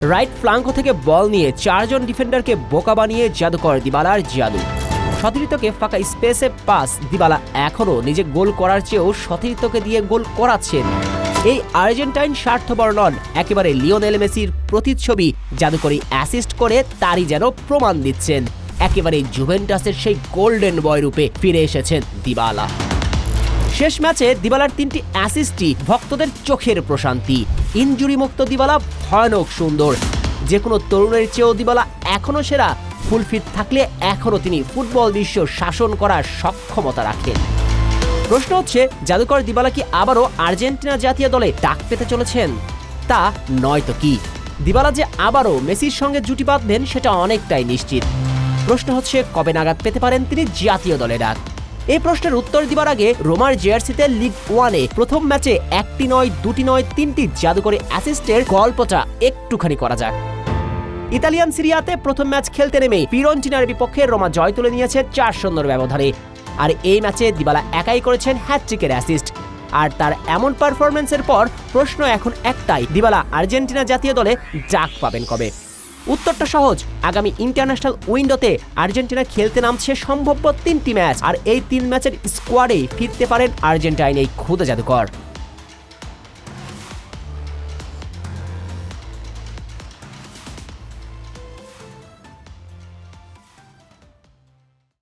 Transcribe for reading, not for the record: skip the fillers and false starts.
Right ফ্লাঙ্কো থেকে বল নিয়ে 4 জন ডিফেন্ডারকে বোকা বানিয়ে জাদুকর দিবালার জাদু। সতীর্থকে ফাঁকা স্পেসে পাস, দিবালা এখনও নিজে গোল করার চেয়েও সতীর্থকে দিয়ে গোল করাচ্ছেন। এই আর্জেন্টাইন স্বার্থপর নন, একেবারে লিওনেল মেসির প্রতিচ্ছবি। জাদুকরি অ্যাসিস্ট করে তারই যেন প্রমাণ দিচ্ছেন। একেবারে জুভেন্টাসের সেই গোল্ডেন বয় রূপে ফিরে এসেছেন দিবালা। শেষ ম্যাচে দিবালার 3টি অ্যাসিস্টই ভক্তদের চোখের প্রশান্তি। ইনজুরি মুক্ত দিবালা ভয়ানক সুন্দর। যে কোনো তরুণের চেয়েও দিবালা এখনও সেরা। ফুল ফিট থাকলে এখনও তিনি ফুটবল বিশ্ব শাসন করার সক্ষমতা রাখেন। প্রশ্ন হচ্ছে, জাদুকর দিবালা কি আবারও আর্জেন্টিনা জাতীয় দলে ডাক পেতে চলেছেন? তা নয়তো কি দিবালা যে আবারও মেসির সঙ্গে জুটি বাঁধবেন সেটা অনেকটাই নিশ্চিত। প্রশ্ন হচ্ছে, কবে নাগাদ পেতে পারেন তিনি জাতীয় দলে ডাক? এই প্রশ্নের উত্তর দিবার আগে রোমার জার্সিতে লিগ 1-এ প্রথম ম্যাচে 1টি নয়, 2টি নয়, 3টি জাদুকরি অ্যাসিস্টের গল্পটা একটুখানি করা যাক। ইতালিয়ান সিরিয়াতে প্রথম ম্যাচ খেলতে নেমে ফিওরেন্টিনার বিপক্ষে রোমা জয় তুলে নিয়েছে 4-0 ব্যবধানে। আর এই ম্যাচে দিবালা একাই করেছেন হ্যাটট্রিকের অ্যাসিস্ট। আর তার এমন পারফরম্যান্সের পর প্রশ্ন এখন একটাই, দিবালা আর্জেন্টিনা জাতীয় দলে ডাক পাবেন কবে? উত্তরটা সহজ, আগামী ইন্টারন্যাশনাল উইন্ডোতে আর্জেন্টিনা খেলতে নামছে সম্ভাব্য 3টি ম্যাচ। আর এই 3 ম্যাচের স্কোয়াডে ফিরতে পারেন আর্জেন্টাইন এই খুদে জাদুকর।